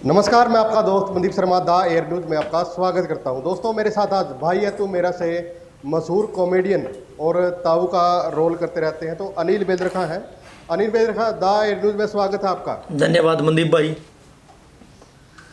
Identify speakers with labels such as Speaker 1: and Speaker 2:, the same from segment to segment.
Speaker 1: नमस्कार, मैं आपका दोस्त मनदीप शर्मा दा एयर न्यूज़ में आपका स्वागत करता हूं। दोस्तों, मेरे साथ आज भाई है तो मेरा से मशहूर कॉमेडियन और ताऊ का रोल करते रहते हैं तो अनिल बेदरखा है। अनिल बेदरखा, दा एयर न्यूज़ में स्वागत है आपका।
Speaker 2: धन्यवाद मनदीप भाई।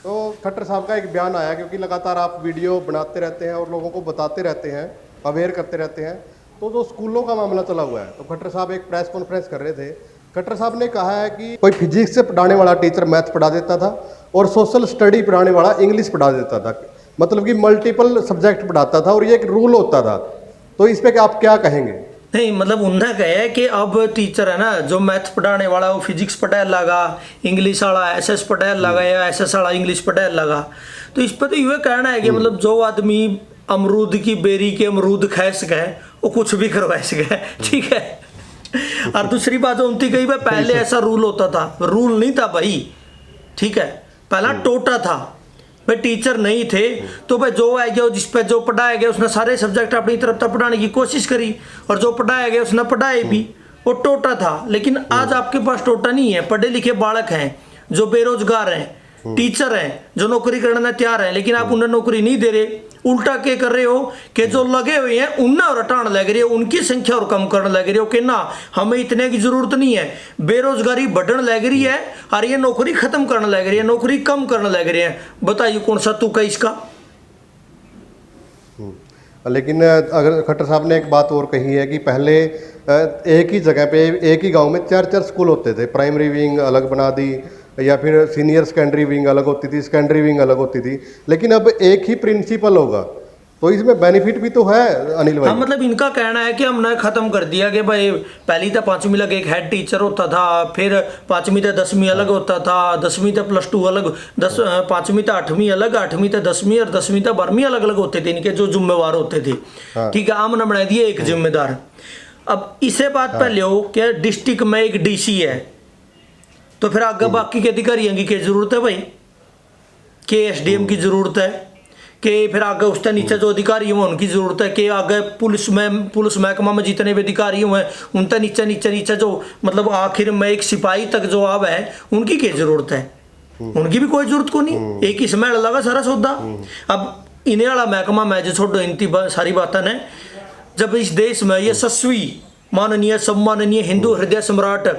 Speaker 1: तो खट्टर साहब का एक बयान आया, क्योंकि लगातार आप वीडियो बनाते रहते हैं और लोगों को बताते रहते हैं, अवेयर करते रहते हैं। तो जो स्कूलों का मामला चला हुआ है, तो खट्टर साहब एक प्रेस कॉन्फ्रेंस कर रहे थे। खट्टर साहब ने कहा है कि कोई फिजिक्स से पढ़ाने वाला टीचर मैथ पढ़ा देता था और सोशल स्टडी पढ़ाने वाला इंग्लिश पढ़ा देता था, मतलब कि मल्टीपल सब्जेक्ट पढ़ाता था और ये एक रूल होता था। तो इस पे आप क्या कहेंगे?
Speaker 2: नहीं, मतलब उन्हें कहे कि अब टीचर है ना, जो मैथ पढ़ाने वाला वो फिजिक्स पढ़ाए लगा, इंग्लिश वाला एसएस पढ़ाए लगा या एसएस वाला इंग्लिश पढ़ाए लगा। तो इस पर तो ये कहना है कि मतलब जो आदमी अमरूद की बेरी के अमरूद खा सके वो कुछ भी करवा सके, ठीक है। और दूसरी बात उनकी कही भाई पहले ऐसा रूल होता था, रूल नहीं था भाई, ठीक है। पहला टोटा था भाई, टीचर नहीं थे तो भाई जो आ गया जिस पे जो पढ़ाया गया उसने सारे सब्जेक्ट अपनी तरफ तक पढ़ाने की कोशिश करी और जो पढ़ाया गया उसने पढ़ाए भी, वो टोटा था। लेकिन आज आपके पास टोटा नहीं है, पढ़े लिखे बालक हैं जो बेरोजगार हैं, टीचर हैं जो नौकरी करने तैयार हैं, लेकिन आप उन्हें नौकरी नहीं दे रहे। उल्टा क्या कर रहे हो कि जो लगे हुए हैं उन्हें और हटाने लग रहे हो, उनकी संख्या और कम करने लग रहे हो कि ना हमें इतने की जरूरत नहीं है। बेरोजगारी बढ़ने लग रही है और ये नौकरी खत्म करने लग रही है, नौकरी कम करने लग रही है। बताइए कौन सा तुक है इसका?
Speaker 1: लेकिन अगर खट्टर साहब ने एक बात और कही है कि पहले एक ही जगह पे एक ही गांव में चार चार स्कूल होते थे। प्राइमरी विंग अलग बना दी या फिर सीनियर सेकेंडरी विंग अलग होती थी, सेकेंडरी विंग अलग होती थी, लेकिन अब एक ही प्रिंसिपल होगा। तो इसमें बेनिफिट भी तो है अनिल भाई।
Speaker 2: हाँ, मतलब इनका कहना है कि हमने खत्म कर दिया कि भाई पहली तो 5वीं लग एक हेड टीचर होता था, फिर 5वीं तो 10वीं अलग होता था, 10वीं तो +2 अलग, 5वीं तो 8वीं अलग, 8वीं तो 10वीं और 10वीं तो 12वीं अलग अलग होते थे इनके जो जिम्मेवार होते थे, ठीक है। हमने बना दिए एक जिम्मेदार। अब इसे बात पहले हो कि डिस्ट्रिक्ट में एक डीसी है, तो फिर आगे बाकी के अधिकारियों की क्या जरूरत है भाई? के एसडीएम की जरूरत है कि फिर आगे उससे नीचे जो अधिकारी हुए उनकी जरूरत है कि आगे पुलिस महकमा में जितने भी अधिकारी हुए उनसे नीचे नीचे नीचे जो मतलब आखिर में एक सिपाही तक जो आव है उनकी क्या जरूरत है? उनकी भी कोई जरूरत को नहीं, एक ही समय लगा सारा सौदा। अब इन्हें वाला महकमा में जो छोड़ो इनकी सारी बातें ने, जब इस देश में ये यशस्वी माननीय सम्माननीय हिंदू हृदय सम्राट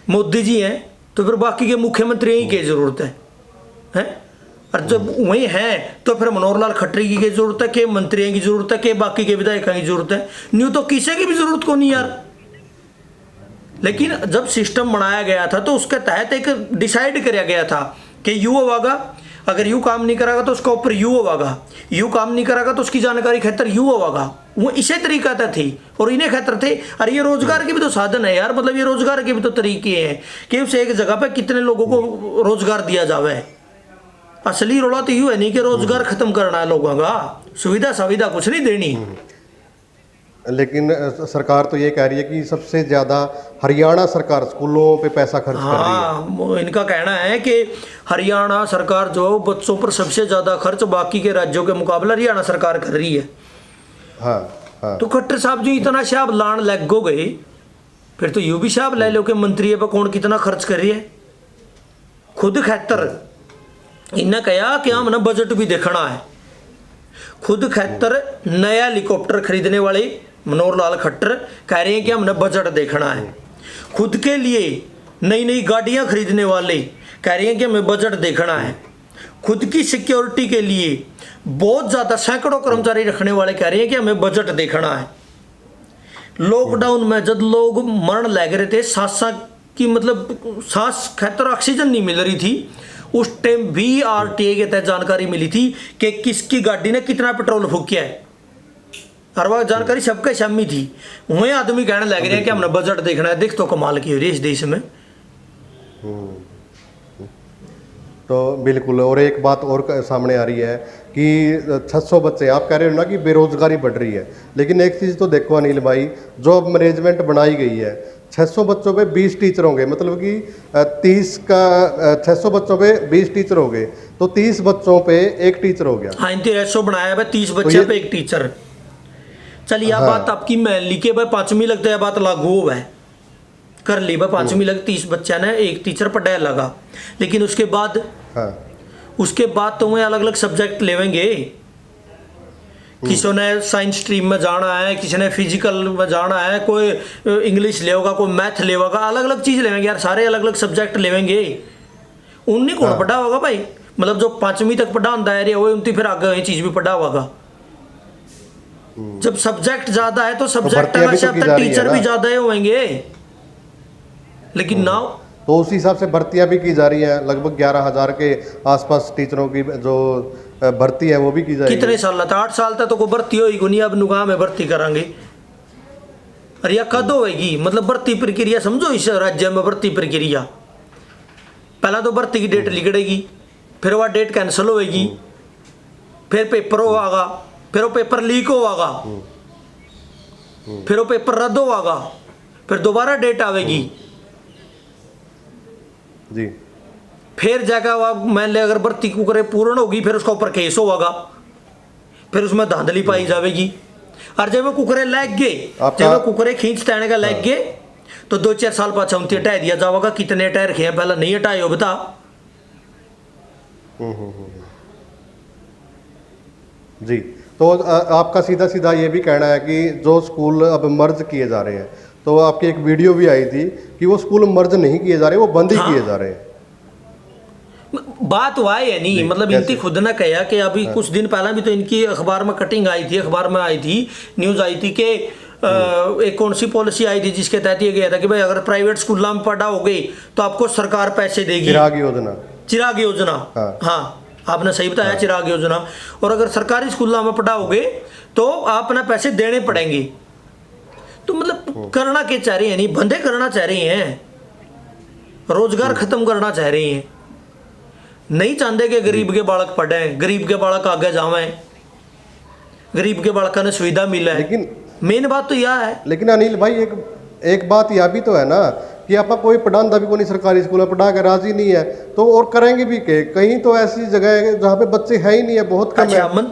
Speaker 2: मोदी जी हैं, तो फिर बाकी के मुख्यमंत्री की क्या जरूरत है? और जब वही है तो फिर मनोहर लाल खट्टर की जरूरत है, के मंत्रियों की जरूरत है, के बाकी के विधायकों की जरूरत है? न्यू तो किसी की भी जरूरत को नहीं यार। लेकिन जब सिस्टम बनाया गया था तो उसके तहत एक डिसाइड किया गया था कि यू होगा, अगर यू काम नहीं करेगा तो उसका ऊपर यू होगा, यू काम नहीं करेगा तो उसकी जानकारी खतर यू होगा। वो इसी तरीका था थी और इन्हें खतर थे। और ये रोजगार के भी तो साधन है यार, मतलब ये रोजगार के भी तो तरीके हैं कि उस एक जगह पे कितने लोगों को रोजगार दिया जावे। असली रोला तो यूं है नहीं कि रोजगार खत्म करना है लोगों का, सुविधा कुछ नहीं देनी।
Speaker 1: लेकिन सरकार तो ये कह रही है कि सबसे ज़्यादा हरियाणा सरकार स्कूलों पे पैसा खर्च कर रही है।
Speaker 2: हाँ, इनका कहना है कि हरियाणा सरकार जो बच्चों पर सबसे ज़्यादा खर्च बाकी के राज्यों के मुकाबले हरियाणा सरकार कर रही है।
Speaker 1: हाँ।
Speaker 2: तो खट्टर साहब जो इतना शाब लान लग गो गए, फिर तो यू भी शाब ले लो कि मंत्री पर कौन कितना खर्च कर रही है। खुद खैतर इन्हें कहा कि हमने बजट भी देखना है। खुद खैतर नया हेलीकॉप्टर खरीदने वाले मनोहर लाल खट्टर कह रहे हैं कि हमने बजट देखना है। खुद के लिए नई नई गाड़ियां खरीदने वाले कह रहे हैं कि हमें बजट देखना है। खुद की सिक्योरिटी के लिए बहुत ज़्यादा सैकड़ों कर्मचारी रखने वाले कह रहे हैं कि हमें बजट देखना है। लॉकडाउन में जब लोग मरण लग रहे थे, सांस की मतलब सांस खैतर ऑक्सीजन नहीं मिल रही थी, उस टाइम भी आरटीए के तहत जानकारी मिली थी कि किसकी गाड़ी ने कितना पेट्रोल फूकिया है, और वह जानकारी सबके सामने थी। वही आदमी कहने लग रहे हैं कि हमने बजट देखना है। देख तो कमाल की हो रही है इस देश में।
Speaker 1: तो बिल्कुल, और एक बात और सामने आ रही है कि 600 बच्चे, आप कह रहे हो ना कि बेरोजगारी बढ़ रही है, लेकिन एक चीज़ तो देखो अनिल भाई, जॉब मैनेजमेंट बनाई गई है, 600 बच्चों पे 20 टीचर होंगे, मतलब कि 600 बच्चों पे 20 टीचर हो गए, तो 30 बच्चों पे एक टीचर हो गया।
Speaker 2: हाँ, इनते रेशो बनाया है 30 बच्चे पे एक टीचर। चलिए यह बात आपकी मान ली के भाई 5वीं लगता है, बात लागू हो है कर ली भाई 5वीं लग 30 बच्चा ने एक टीचर पढ़ाया लगा, लेकिन उसके बाद उसके बाद तुम्हें अलग अलग सब्जेक्ट लेवेंगे। किसी ने साइंस स्ट्रीम में जाना है, किसी ने फिजिकल में जाना है, कोई इंग्लिश लेगा, कोई मैथ लेगा, अलग अलग चीज़ लेवेंगे यार, सारे अलग अलग सब्जेक्ट लेवेंगे। उन्हीं कौन पढ़ा होगा भाई, मतलब जो 5वीं तक पढ़ा होता है वो उनती फिर आगे ये चीज़ भी पढ़ा होगा। जब सब्जेक्ट ज़्यादा है तो सब्जेक्ट टीचर भी ज़्यादा ही होंगे, लेकिन ना
Speaker 1: तो उसी हिसाब से भर्तियां भी की जा रही हैं। लगभग 11,000 के आसपास टीचरों की जो भर्ती है वो भी की जाएगी।
Speaker 2: कितने साल था? 8 साल तक तो कोई भर्ती होगी नहीं, अब नुकाम में भर्ती करांगे। अरे या कद होगी, मतलब भर्ती प्रक्रिया समझो इस राज्य में भर्ती प्रक्रिया, पहला तो भर्ती की डेट लिखड़ेगी, फिर वह डेट कैंसिल होगी, फिर पेपर होगा, फिर वो पेपर लीक होगा, फिर वो पेपर रद्द होगा, फिर दोबारा डेट आवेगी
Speaker 1: जी,
Speaker 2: फिर जाकर वह मान ले अगर भर्ती को करे पूर्ण होगी, फिर उसका ऊपर केस होगा, फिर उसमें धांधली पाई जाएगी। और जब वो कुकरे लग गए, जब वो कुकरे खींच ताने का लग गए, तो 2-4 साल पाछा उनती हटा दिया जाएगा। कितने टायर रखे हैं पहले नहीं हटाए हो बता।
Speaker 1: जी, तो आपका सीधा सीधा ये भी कहना है कि जो स्कूल अब मर्ज किए जा रहे हैं, तो आपकी एक वीडियो भी आई थी कि वो स्कूल मर्ज नहीं किए जा रहे, वो बंद ही किए जा रहे हैं।
Speaker 2: बात हुआ है नहीं, मतलब इनकी खुद ने कहा कि अभी कुछ दिन पहले भी तो इनकी अखबार में कटिंग आई थी, अखबार में आई थी, न्यूज़ आई थी कि एक कौन सी पॉलिसी आई थी जिसके तहत ये गया था कि भाई अगर प्राइवेट स्कूल में पढ़ा हो गई तो आपको सरकार पैसे देगी।
Speaker 1: चिराग योजना,
Speaker 2: चिराग योजना, हाँ आपने सही बताया, चिराग योजना। और अगर सरकारी स्कूल में पढ़ाओगे तो आप ना पैसे देने पड़ेंगे। तो मतलब करना क्या चाह रहे हैं? नहीं, बंदे करना चाह रहे हैं, रोजगार खत्म करना चाह रहे हैं, नहीं चाहते कि गरीब के बालक पढ़े, गरीब के बालक आगे जावे, गरीब के बालक ने सुविधा मिले। लेकिन मेन बात तो यह है।
Speaker 1: लेकिन अनिल भाई एक बात यह भी तो है ना कि आप कोई पढ़ाता भी कोई सरकारी स्कूल में पढ़ा के राजी नहीं है, तो और करेंगे भी के? कहीं तो ऐसी जगह है जहाँ पे बच्चे है ही नहीं है, बहुत कम है,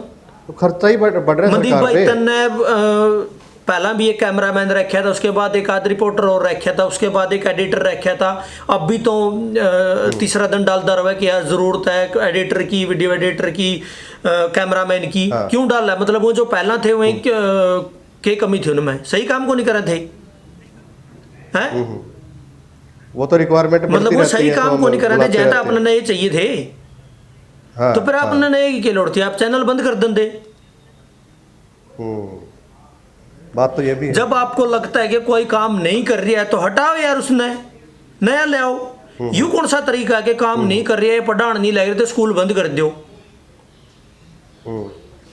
Speaker 1: तो खर्चा ही बढ़ रहा है सरकार पे।
Speaker 2: पहला भी एक कैमरामैन रखा था, उसके बाद एक आध रिपोर्टर और रखा था, उसके बाद एक एडिटर रखा था, अब भी तो तीसरा दिन डालता रहा कि यार जरूरत है एडिटर की, वीडियो एडिटर की, कैमरामैन की। क्यों डाल रहा है? मतलब वो जो पहला थे वही क्या कमी थी उनमें? सही काम को नहीं कर रहे थे हैं?
Speaker 1: वो तो रिक्वायरमेंट
Speaker 2: मतलब वो सही काम को नहीं कर रहे थे, जैसा अपने नए चाहिए थे। तो फिर आपने नए की लोड़ थी, आप चैनल बंद कर देंगे।
Speaker 1: बात तो ये भी है।
Speaker 2: जब आपको लगता है कि कोई काम नहीं कर रहा है तो हटाओ यार, उसने नया ले आओ। यूं कौन सा तरीका है कि काम नहीं कर रही है, पढ़ाने नहीं लग रहे तो स्कूल बंद कर दो।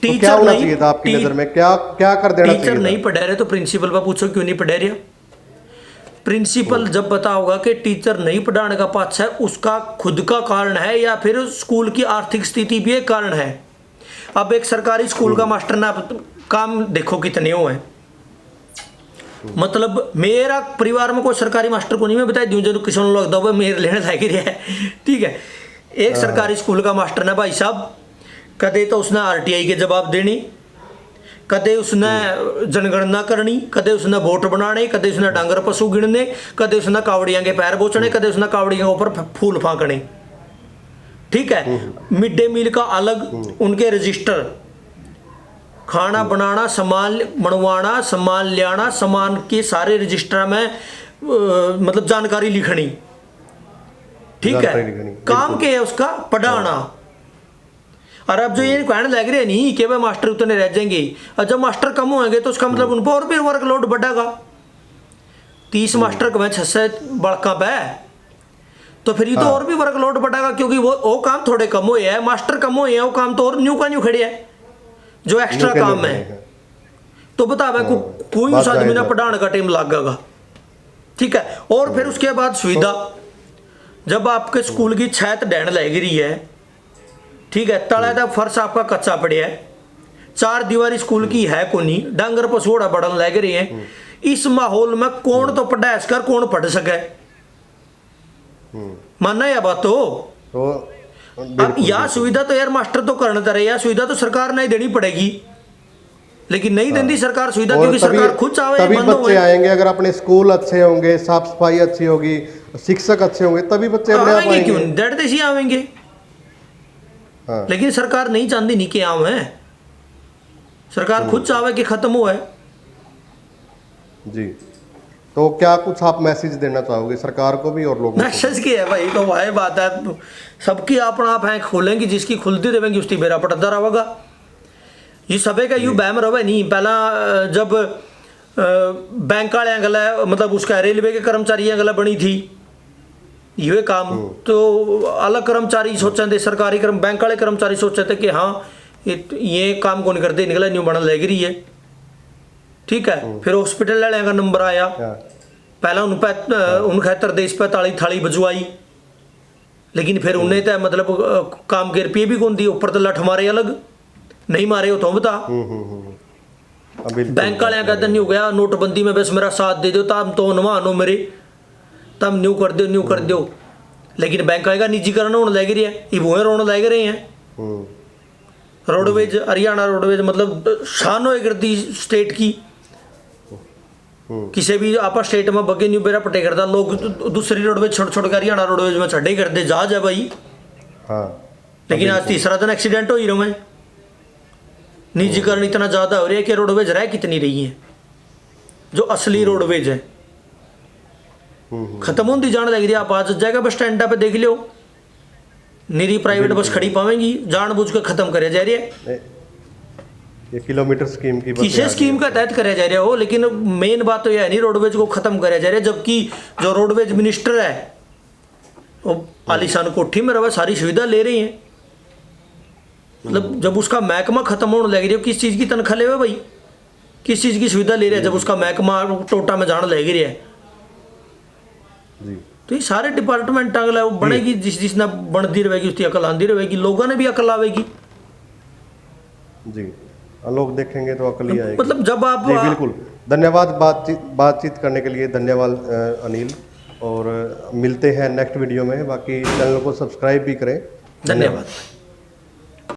Speaker 1: टीचर तो क्या होना चाहिए था आपकी नजर में? क्या क्या कर देना चाहिए?
Speaker 2: टीचर नहीं पढ़ा रहे तो प्रिंसिपल पर पूछो क्यों नहीं पढ़ा रहा। प्रिंसिपल जब पता होगा कि टीचर नहीं पढ़ाने का पाछा है, उसका खुद का कारण है या फिर स्कूल की आर्थिक स्थिति भी एक कारण है। अब एक सरकारी स्कूल का मास्टर ना काम देखो कितने हो हैं। मतलब मेरा परिवार में कोई सरकारी मास्टर को नहीं, मैं बता दूं, जो किसी ने लगता है मेरे लेने लायक रहा है, ठीक है। एक सरकारी स्कूल का मास्टर ने भाई साहब, कदे तो उसने आरटीआई के जवाब देनी, कदे उसने जनगणना करनी, कदे उसने वोट बनाने, कदे उसने डांगर पशु गिनने, कदे उसने कावड़ियां के पैर बोचने, कदे उसने कावड़ियां के ऊपर फूल फांकने, ठीक है। मिड डे मील का अलग उनके रजिस्टर, खाना बनाना, सामान बनवाना, सामान ले आना, सामान के सारे रजिस्टर में मतलब जानकारी लिखनी, ठीक है। काम क्या है उसका? पढ़ाना। और अब जो ये कहने लग रहे नहीं कि भाई मास्टर उतने रह जाएंगे, और जब मास्टर कम होंगे तो उसका मतलब उन पर और भी वर्कलोड बढ़ेगा। 30 मास्टर कमें 600 बड़का पे, तो फिर ये तो और भी वर्कलोड बढ़ेगा, क्योंकि वो काम थोड़े कम हुए हैं, मास्टर कम हुए हैं, वो काम तो और न्यू का न्यू खड़े है जो एक्स्ट्रा काम है। तो बता भाई कोई उस आदमी ना पढ़ाने का टाइम लगेगा, ठीक है। और फिर उसके बाद सुविधा, जब आपके स्कूल की छत डैन लग रही है, ठीक है, तला का फर्श आपका कच्चा पड़े है, 4 दीवारी स्कूल की है को नहीं, डांगर पसोड़ा बढ़न लग रही है, इस माहौल में कौन तो पढ़ा कर कौन पढ़ सके? मानना यह बात तो अब यह सुविधा तो यार मास्टर तो करना रहे, यार सुविधा तो सरकार नहीं देनी पड़ेगी, लेकिन नहीं देती सरकार सुविधा, क्योंकि सरकार खुद चाहे
Speaker 1: तभी बच्चे आएंगे। अगर अपने स्कूल अच्छे होंगे, साफ सफाई अच्छी होगी, शिक्षक अच्छे होंगे, तभी बच्चे अपने आप आएंगे।
Speaker 2: क्यों डरते सी आएंगे?
Speaker 1: हाँ।
Speaker 2: लेकिन सरकार नहीं चाहती नहीं कि आम है, सरकार खुद चाहे कि खत्म हो है।
Speaker 1: जी, तो क्या कुछ आप मैसेज देना चाहोगे सरकार को भी और लोगों को?
Speaker 2: मैसेज की है भाई, तो वही बात है, सबकी अपना आप हैं खोलेंगी, जिसकी खुलती रहेंगी उसकी बेरा पटता रहेगा। ये सबे का यू बैम रहे नहीं। पहला जब बैंक वाले गला, मतलब उसका रेलवे के कर्मचारी गला बनी थी ये काम, तो अलग कर्मचारी सोचे थे, सरकारी बैंक वाले कर्मचारी सोचे थे कि हाँ ये काम कौन करते, निकला न्यू बना लग रही है, ठीक है। फिर हॉस्पिटल वाले का नंबर आया, पहला उन खैतर देश पे ताली थाली बजवाई, लेकिन फिर उन्हें तो मतलब काम के रुपये भी कौन दी, ऊपर तो लठ मारे अलग, नहीं मारे हो तो बता। बैंक वाले कहते नहीं हो गया नोटबंदी में, बस मेरा साथ दे दो, तब तो नवानो मेरे, तब न्यू कर दो। लेकिन बैंक आएगा निजीकरण होने लग रही है, ये वो रोने लग रहे हैं। रोडवेज, हरियाणा रोडवेज मतलब शान हो करती स्टेट की, किसी भी आपा स्टेट में बगे न्यू बेरा पटे करता, लोग दूसरी रोडवेज छोड़ छोड़ कर हरियाणा रोडवेज में छड़े करते, जहाज है भाई।
Speaker 1: हाँ।
Speaker 2: लेकिन आज तीसरा दिन एक्सीडेंट हो ही रहा है। निजीकरण इतना ज्यादा हो रहा है कि रोडवेज रह कितनी रही है, जो असली रोडवेज है खत्म होती जाने लग रही है। आप आज जाएगा बस स्टैंड पे देख लो, निरी प्राइवेट बस खड़ी पावेंगी, जानबूझ के खत्म करे जा रही है।
Speaker 1: ये किलोमीटर स्कीम की
Speaker 2: किसी स्कीम का तहत करे जा रहे हो, लेकिन मेन बात तो यह है नहीं रोडवेज को खत्म करे जा रहा है, जबकि जो रोडवेज मिनिस्टर है वो आलीशान कोठी में रहा, सारी सुविधा ले रही है। मतलब जब उसका महकमा खत्म होने लग रही है, किस चीज़ की तनख्वाह ले भाई, किस चीज़ की सुविधा ले रहे हैं जब उसका महकमा टोटा में जाने लग रही है।
Speaker 1: जी।
Speaker 2: तो ये सारे डिपार्टमेंट अगला बनेगी, जिस ना बनती रहेगी उसकी अकल आती रहेगी, लोगों ने भी अकल आवेगी।
Speaker 1: जी, लोग देखेंगे तो अकल ही आएगी।
Speaker 2: मतलब जब आप,
Speaker 1: जी बिल्कुल, धन्यवाद बातचीत करने के लिए, धन्यवाद अनिल, और मिलते हैं नेक्स्ट वीडियो में। बाकी चैनल को सब्सक्राइब भी करें।
Speaker 2: धन्यवाद।